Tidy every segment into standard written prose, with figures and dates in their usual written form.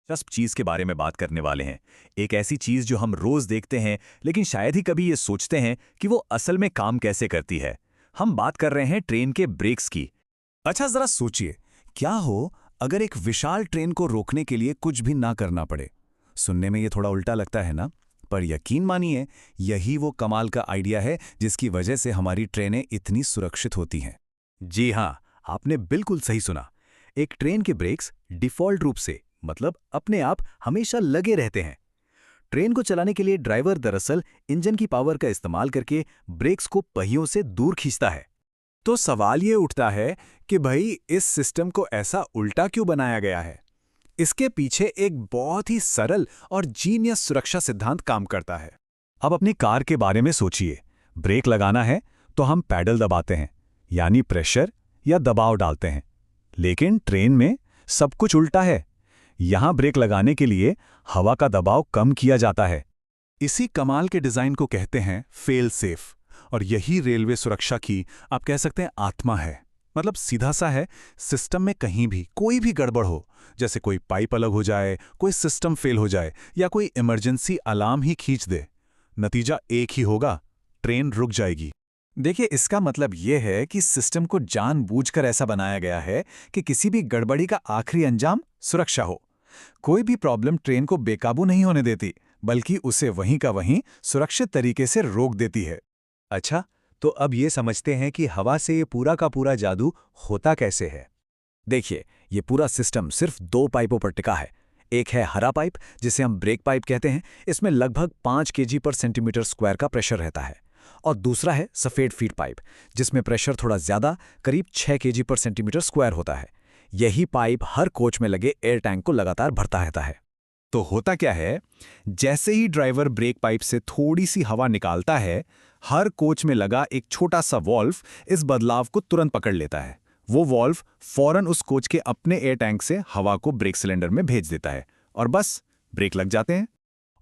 दिलचस्प चीज के बारे में बात करने वाले हैं। एक ऐसी चीज जो हम रोज देखते हैं लेकिन शायद ही कभी ये सोचते हैं कि वो असल में काम कैसे करती है। हम बात कर रहे हैं ट्रेन के ब्रेक्स की। अच्छा, जरा सोचिए, क्या हो अगर एक विशाल ट्रेन को रोकने के लिए कुछ भी ना करना पड़े। सुनने में ये थोड़ा उल्टा लगता है ना, पर यकीन मानिए, यही वो कमाल का आइडिया है जिसकी वजह से हमारी ट्रेनें इतनी सुरक्षित होती हैं। जी हाँ, आपने बिल्कुल सही सुना। एक ट्रेन के ब्रेक्स डिफ़ॉल्ट रूप से मतलब अपने आप हमेशा लगे रहते हैं। ट्रेन को चलाने के लिए ड्राइवर दरअसल इंजन की पावर का इस्तेमाल करके ब्रेक्स को पहियों से दूर खींचता है। तो सवाल ये उठता है कि भाई इस सिस्टम को ऐसा उल्टा क्यों बनाया गया है। इसके पीछे एक बहुत ही सरल और जीनियस सुरक्षा सिद्धांत काम करता है। अब अपनी कार के बारे में सोचिए। ब्रेक लगाना है तो हम पैडल दबाते हैं, यानी प्रेशर या दबाव डालते हैं। लेकिन ट्रेन में सब कुछ उल्टा है। यहां ब्रेक लगाने के लिए हवा का दबाव कम किया जाता है। इसी कमाल के डिजाइन को कहते हैं फेल सेफ, और यही रेलवे सुरक्षा की आप कह सकते हैं आत्मा है। मतलब सीधा सा है, सिस्टम में कहीं भी कोई भी गड़बड़ हो, जैसे कोई पाइप अलग हो जाए, कोई सिस्टम फेल हो जाए या कोई इमरजेंसी अलार्म ही खींच दे, नतीजा एक ही होगा, ट्रेन रुक जाएगी। देखिए, इसका मतलब यह है कि सिस्टम को जानबूझकर ऐसा बनाया गया है कि किसी भी गड़बड़ी का आखिरी अंजाम सुरक्षा हो। कोई भी प्रॉब्लम ट्रेन को बेकाबू नहीं होने देती, बल्कि उसे वहीं का वहीं सुरक्षित तरीके से रोक देती है। अच्छा, तो अब ये समझते हैं कि हवा से ये पूरा का पूरा जादू होता कैसे है। देखिए, ये पूरा सिस्टम सिर्फ 2 पाइपों पर टिका है। एक है हरा पाइप, जिसे हम ब्रेक पाइप कहते हैं। इसमें लगभग 5 केजी पर सेंटीमीटर स्क्वायर का प्रेशर रहता है। और दूसरा है सफ़ेद फीड पाइप, जिसमें प्रेशर थोड़ा ज़्यादा, करीब 6 केजी पर सेंटीमीटर स्क्वायर होता है। यही पाइप हर कोच में लगे एयर टैंक को लगातार भरता रहता है। तो होता क्या है, जैसे ही ड्राइवर ब्रेक पाइप से थोड़ी सी हवा निकालता है, हर कोच में लगा एक छोटा सा वॉल्व इस बदलाव को तुरंत पकड़ लेता है। वो वॉल्व फौरन उस कोच के अपने एयर टैंक से हवा को ब्रेक सिलेंडर में भेज देता है और बस ब्रेक लग जाते हैं।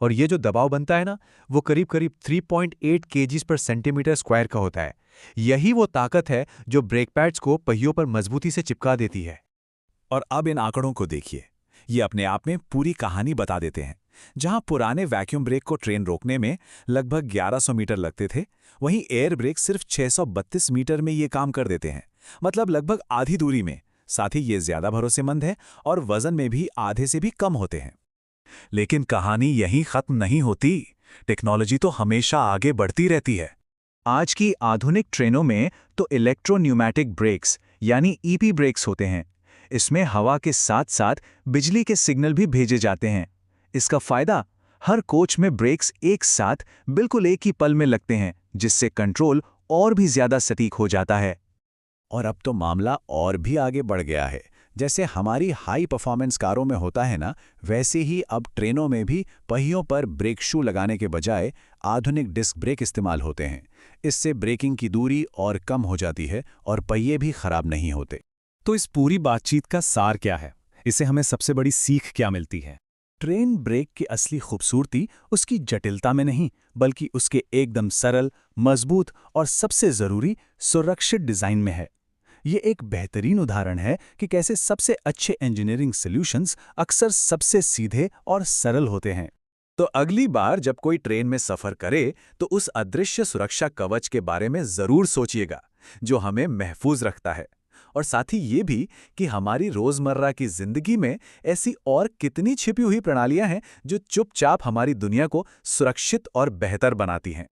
और ये जो दबाव बनता है ना, वो करीब करीब 3.8 केजीज पर सेंटीमीटर स्क्वायर का होता है। यही वो ताकत है जो ब्रेक पैड्स को पहियों पर मजबूती से चिपका देती है। और अब इन आंकड़ों को देखिए, ये अपने आप में पूरी कहानी बता देते हैं। जहां पुराने वैक्यूम ब्रेक को ट्रेन रोकने में लगभग 1100 मीटर लगते थे, वहीं एयर ब्रेक सिर्फ 632 मीटर में ये काम कर देते हैं। मतलब लगभग आधी दूरी में। साथ ही ये ज्यादा भरोसेमंद है और वजन में भी आधे से भी कम होते हैं। लेकिन कहानी यहीं खत्म नहीं होती। टेक्नोलॉजी तो हमेशा आगे बढ़ती रहती है। आज की आधुनिक ट्रेनों में तो इलेक्ट्रोन्यूमैटिक ब्रेक्स यानी ईपी ब्रेक्स होते हैं। इसमें हवा के साथ साथ बिजली के सिग्नल भी भेजे जाते हैं। इसका फायदा, हर कोच में ब्रेक्स एक साथ बिल्कुल एक ही पल में लगते हैं, जिससे कंट्रोल और भी ज्यादा सटीक हो जाता है। और अब तो मामला और भी आगे बढ़ गया है। जैसे हमारी हाई परफॉर्मेंस कारों में होता है ना, वैसे ही अब ट्रेनों में भी पहियों पर ब्रेक शू लगाने के बजाय आधुनिक डिस्क ब्रेक इस्तेमाल होते हैं। इससे ब्रेकिंग की दूरी और कम हो जाती है और पहिए भी खराब नहीं होते। तो इस पूरी बातचीत का सार क्या है? इससे हमें सबसे बड़ी सीख क्या मिलती है? ट्रेन ब्रेक की असली खूबसूरती उसकी जटिलता में नहीं, बल्कि उसके एकदम सरल, मजबूत और सबसे जरूरी सुरक्षित डिजाइन में है। ये एक बेहतरीन उदाहरण है कि कैसे सबसे अच्छे इंजीनियरिंग सॉल्यूशंस अक्सर सबसे सीधे और सरल होते हैं। तो अगली बार जब कोई ट्रेन में सफर करे, तो उस अदृश्य सुरक्षा कवच के बारे में जरूर सोचिएगा, जो हमें महफूज रखता है। और साथ ही ये भी कि हमारी रोजमर्रा की जिंदगी में ऐसी और कितनी छिपी हुई प्रणालियां हैं जो चुपचाप हमारी दुनिया को सुरक्षित और बेहतर बनाती हैं।